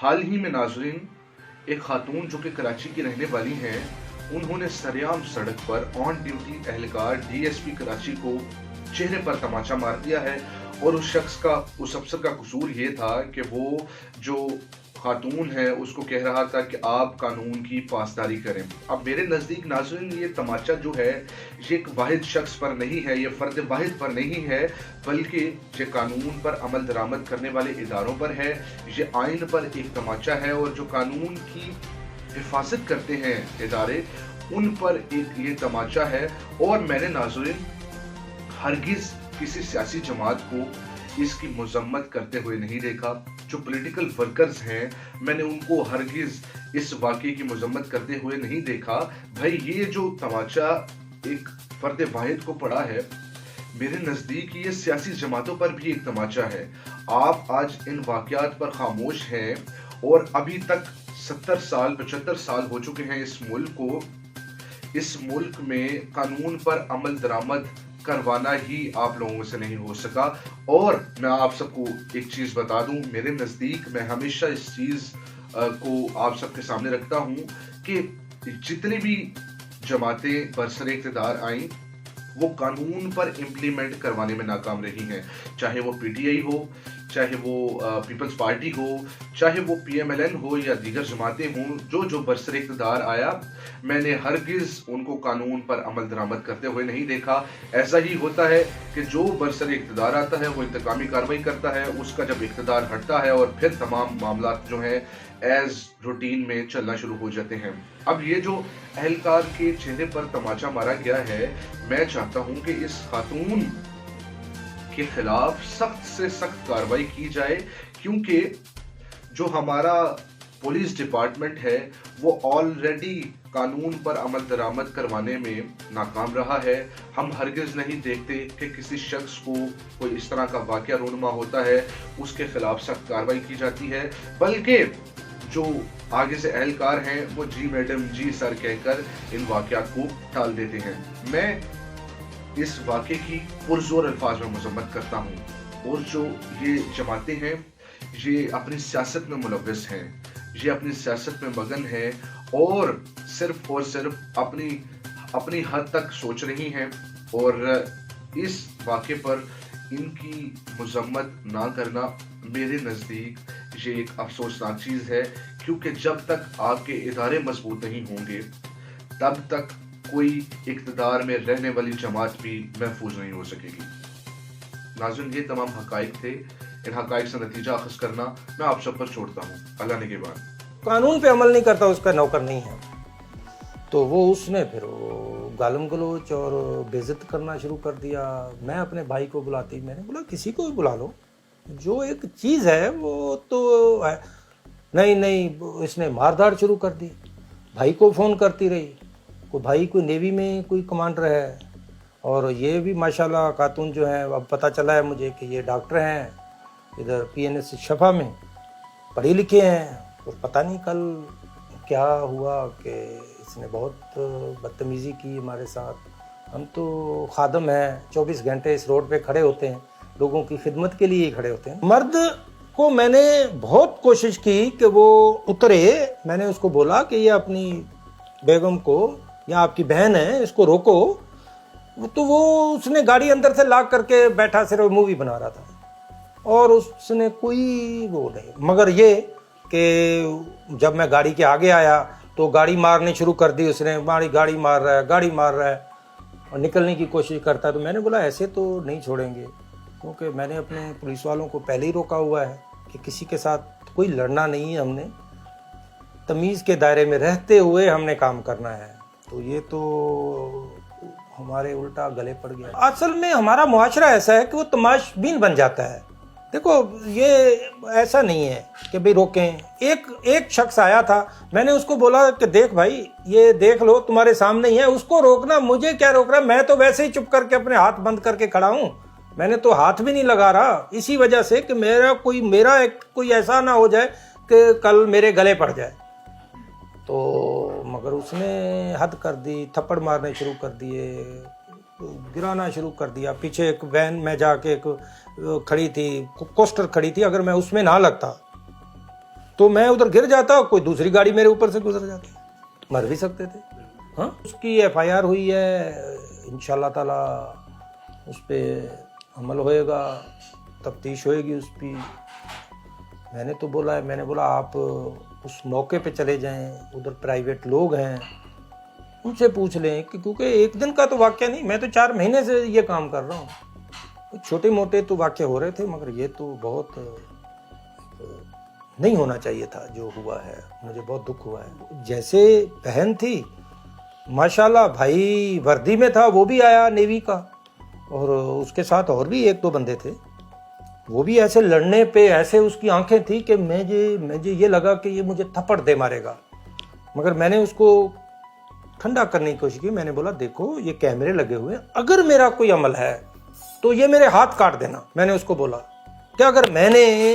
حال ہی میں ناظرین ایک خاتون جو کہ کراچی کی رہنے والی ہیں، انہوں نے سریعام سڑک پر آن ڈیوٹی اہلکار ڈی ایس پی کراچی کو چہرے پر تماچا مار دیا ہے، اور اس افسر کا قصور یہ تھا کہ وہ جو خاتون ہے اس کو کہہ رہا تھا کہ آپ قانون کی پاسداری کریں۔ اب میرے نزدیک ناظرین یہ تماچا جو ہے یہ ایک واحد شخص پر نہیں ہے، یہ فرد واحد پر نہیں ہے، بلکہ یہ قانون پر عمل درآمد کرنے والے اداروں پر ہے، یہ آئین پر ایک تماچا ہے، اور جو قانون کی حفاظت کرتے ہیں ادارے ان پر ایک یہ تماچا ہے۔ اور میں نے ناظرین ہرگز کسی سیاسی جماعت کو اس کی مذمت کرتے ہوئے نہیں دیکھا۔ جو پولیٹیکل ورکرز ہیں میں نے ان کو ہرگز اس واقعے کی مذمت کرتے ہوئے نہیں دیکھا۔ بھائی یہ جو تماچا ایک فرد واحد کو پڑا ہے، میرے نزدیک یہ سیاسی جماعتوں پر بھی ایک تماچا ہے۔ آپ آج ان واقعات پر خاموش ہیں، اور ابھی تک 75 سال ہو چکے ہیں اس ملک کو۔ اس ملک میں قانون پر عمل درآمد کروانا ہی آپ لوگوں سے نہیں ہو سکا۔ اور میں آپ سب کو ایک چیز بتا دوں، میرے نزدیک میں ہمیشہ اس چیز کو آپ سب کے سامنے رکھتا ہوں کہ جتنی بھی جماعتیں برسر اقتدار آئیں وہ قانون پر امپلیمنٹ کروانے میں ناکام رہی ہیں، چاہے وہ پی ٹی آئی ہو، چاہے وہ پیپلز پارٹی ہو، چاہے وہ پی ایم ایل این ہو یا دیگر جماعتیں ہوں۔ جو برسر اقتدار آیا میں نے ہرگز ان کو قانون پر عمل درآمد کرتے ہوئے نہیں دیکھا۔ ایسا ہی ہوتا ہے کہ جو برسر اقتدار آتا ہے وہ انتقامی کارروائی کرتا ہے، اس کا جب اقتدار ہٹتا ہے اور پھر تمام معاملات جو ہیں ایز روٹین میں چلنا شروع ہو جاتے ہیں۔ اب یہ جو اہلکار کے چہرے پر تماچا مارا گیا ہے، میں چاہتا ہوں کہ اس خاتون کے خلاف سخت سے سخت کارروائی کی جائے، کیونکہ جو ہمارا پولیس ڈپارٹمنٹ ہے وہ آلریڈی قانون پر عمل درآمد کروانے میں ناکام رہا ہے۔ ہم ہرگز نہیں دیکھتے کہ کسی شخص کو کوئی اس طرح کا واقعہ رونما ہوتا ہے اس کے خلاف سخت کارروائی کی جاتی ہے، بلکہ جو آگے سے اہلکار ہیں وہ جی میڈم جی سر کہہ کر ان واقعات کو ٹال دیتے ہیں۔ میں اس واقعے کی پرزور الفاظ میں مذمت کرتا ہوں، اور جو یہ جماعتیں ہیں یہ اپنی سیاست میں ملوث ہیں، یہ اپنی سیاست میں مگن ہیں، اور صرف اپنی حد تک سوچ رہی ہیں، اور اس واقعے پر ان کی مذمت نہ کرنا میرے نزدیک یہ ایک افسوسناک چیز ہے، کیونکہ جب تک آپ کے ادارے مضبوط نہیں ہوں گے تب تک کوئی اقتدار میں رہنے والی جماعت بھی محفوظ نہیں ہو سکے گی۔ ناظرین یہ تمام حقائق تھے، ان حقائق سے نتیجہ اخذ کرنا میں آپ سب پر چھوڑتا ہوں۔ اللہ نگہبان۔ قانون پہ عمل نہیں کرتا اس کا نوکر نہیں ہے، تو وہ اس نے پھر گالم گلوچ اور بے عزت کرنا شروع کر دیا۔ میں اپنے بھائی کو بلاتی، میں نے بولا کسی کو بھی بلا لو، جو ایک چیز ہے وہ تو ہے۔ نہیں اس نے مار دھاڑ شروع کر دی، بھائی کو فون کرتی رہی، بھائی کوئی نیوی میں کوئی کمانڈر ہے، اور یہ بھی ماشاءاللہ خاتون جو ہیں، اب پتہ چلا ہے مجھے کہ یہ ڈاکٹر ہیں ادھر پی این ایس شفا میں، پڑھے لکھے ہیں۔ اور پتہ نہیں کل کیا ہوا کہ اس نے بہت بدتمیزی کی ہمارے ساتھ۔ ہم تو خادم ہیں، 24 گھنٹے اس روڈ پہ کھڑے ہوتے ہیں، لوگوں کی خدمت کے لیے ہی کھڑے ہوتے ہیں۔ مرد کو میں نے بہت کوشش کی کہ وہ اترے، میں نے اس کو بولا کہ یہ اپنی بیگم کو یا آپ کی بہن ہے اس کو روکو، تو وہ اس نے گاڑی اندر سے لاک کر کے بیٹھا، صرف مووی بنا رہا تھا، اور اس نے کوئی وہ نہیں، مگر یہ کہ جب میں گاڑی کے آگے آیا تو گاڑی مارنے شروع کر دی اس نے، ہماری گاڑی مار رہا ہے اور نکلنے کی کوشش کرتا ہے۔ تو میں نے بولا ایسے تو نہیں چھوڑیں گے، کیونکہ میں نے اپنے پولیس والوں کو پہلے ہی روکا ہوا ہے کہ کسی کے ساتھ کوئی لڑنا نہیں ہے، ہم نے تمیز کے دائرے میں رہتے ہوئے ہم نے کام کرنا ہے۔ تو یہ تو ہمارے الٹا گلے پڑ گیا۔ اصل میں ہمارا معاشرہ ایسا ہے کہ وہ تماش بین بن جاتا ہے۔ دیکھو یہ ایسا نہیں ہے کہ بھئی روکیں۔ ایک شخص آیا تھا، میں نے اس کو بولا کہ دیکھ بھائی یہ دیکھ لو تمہارے سامنے ہی ہے، اس کو روکنا، مجھے کیا روک رہا ہے، میں تو ویسے ہی چپ کر کے اپنے ہاتھ بند کر کے کھڑا ہوں، میں نے تو ہاتھ بھی نہیں لگا رہا، اسی وجہ سے کہ میرا کوئی ایسا نہ ہو جائے کہ کل میرے گلے پڑ جائے۔ تو مگر اس نے حد کر دی، تھپڑ مارنے شروع کر دیے، گرانا شروع کر دیا۔ پیچھے ایک وین میں جا کے ایک کھڑی تھی، کوسٹر کھڑی تھی، اگر میں اس میں نہ لگتا تو میں ادھر گر جاتا, کوئی دوسری گاڑی میرے اوپر سے گزر جاتی, مر بھی سکتے تھے. ہاں, اس کی FIR ہوئی ہے, انشاءاللہ تعالی اس پہ عمل ہوئے گا, تفتیش ہوئے گی اس پہ. میں نے تو بولا ہے, میں نے بولا آپ اس موقع پہ چلے جائیں, ادھر پرائیویٹ لوگ ہیں ان سے پوچھ لیں, کہ کیونکہ ایک دن کا تو واقعہ نہیں, میں تو 4 مہینے سے یہ کام کر رہا ہوں. چھوٹے موٹے تو واقع ہو رہے تھے, مگر یہ تو بہت نہیں ہونا چاہیے تھا جو ہوا ہے. مجھے بہت دکھ ہوا ہے. جیسے بہن تھی ماشاءاللہ, بھائی وردی میں تھا, وہ بھی آیا نیوی کا, اور اس کے ساتھ اور بھی 1-2 بندے تھے. وہ بھی ایسے لڑنے پہ ایسے اس کی آنکھیں تھی کہ مجھے یہ لگا کہ یہ مجھے تھپڑ دے مارے گا. مگر میں نے اس کو ٹھنڈا کرنے کی کوشش کی. میں نے بولا دیکھو یہ کیمرے لگے ہوئے ہیں, اگر میرا کوئی عمل ہے تو یہ میرے ہاتھ کاٹ دینا. میں نے اس کو بولا کہ اگر میں نے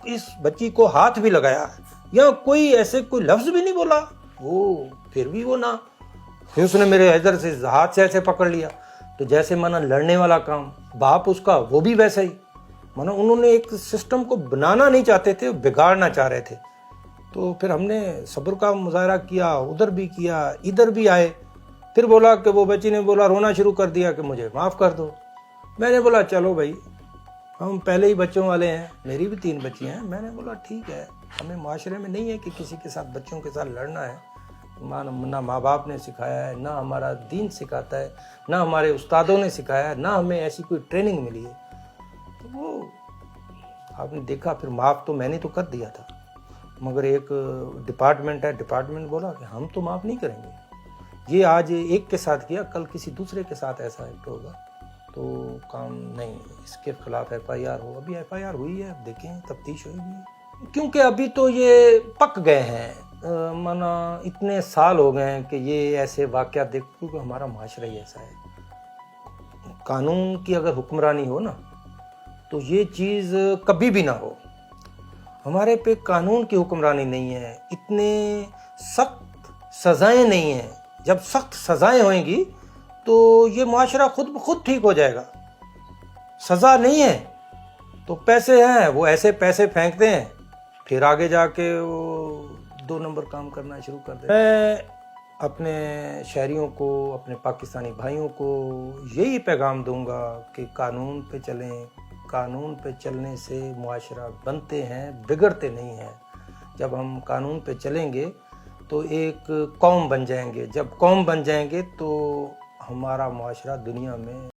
اس بچی کو ہاتھ بھی لگایا یا کوئی ایسے کوئی لفظ بھی نہیں بولا, وہ پھر بھی وہ نہ, پھر اس نے میرے ادھر سے ہاتھ سے ایسے پکڑ لیا. تو جیسے مانا لڑنے والا کام, باپ اس کا وہ بھی ویسا ہی, مانا انہوں نے ایک سسٹم کو بنانا نہیں چاہتے تھے, بگاڑنا چاہ رہے تھے. تو پھر ہم نے صبر کا مظاہرہ کیا, ادھر بھی کیا, ادھر بھی آئے. پھر بولا کہ وہ بچی نے بولا, رونا شروع کر دیا کہ مجھے معاف کر دو. میں نے بولا چلو بھائی, ہم پہلے ہی بچوں والے ہیں, میری بھی 3 بچی ہیں. میں نے بولا ٹھیک ہے, ہمیں معاشرے میں نہیں ہے کہ کسی کے ساتھ بچوں کے ساتھ لڑنا ہے. نہ ماں باپ نے سکھایا ہے, نہ ہمارا دین سکھاتا ہے, نہ ہمارے استادوں نے سکھایا ہے, نہ ہمیں ایسی کوئی ٹریننگ ملی ہے. تو وہ آپ نے دیکھا, پھر معاف تو میں نے تو کر دیا تھا, مگر ایک ڈپارٹمنٹ ہے, ڈپارٹمنٹ بولا کہ ہم تو معاف نہیں کریں گے. یہ آج ایک کے ساتھ کیا, کل کسی دوسرے کے ساتھ ایسا ایکٹ ہوگا تو کام نہیں, اس کے خلاف FIR ہو. ابھی FIR ہوئی ہے, اب دیکھیں تفتیش ہوئے گی, کیونکہ ابھی تو یہ پک گئے ہیں, مانا اتنے سال ہو گئے ہیں کہ یہ ایسے واقعات دیکھ, کیونکہ ہمارا معاشرہ ہی ایسا ہے. قانون کی اگر حکمرانی ہو نا تو یہ چیز کبھی بھی نہ ہو. ہمارے پہ قانون کی حکمرانی نہیں ہے, اتنے سخت سزائیں نہیں ہیں. جب سخت سزائیں ہوئیں گی تو یہ معاشرہ خود بخود ٹھیک ہو جائے گا. سزا نہیں ہے تو پیسے ہیں, وہ ایسے پیسے پھینکتے ہیں, پھر آگے جا کے وہ 2 نمبر کام کرنا شروع کر دیں. میں اپنے شہریوں کو, اپنے پاکستانی بھائیوں کو یہی پیغام دوں گا کہ قانون پہ چلیں. قانون پہ چلنے سے معاشرہ بنتے ہیں, بگڑتے نہیں ہیں. جب ہم قانون پہ چلیں گے تو ایک قوم بن جائیں گے. جب قوم بن جائیں گے تو ہمارا معاشرہ دنیا میں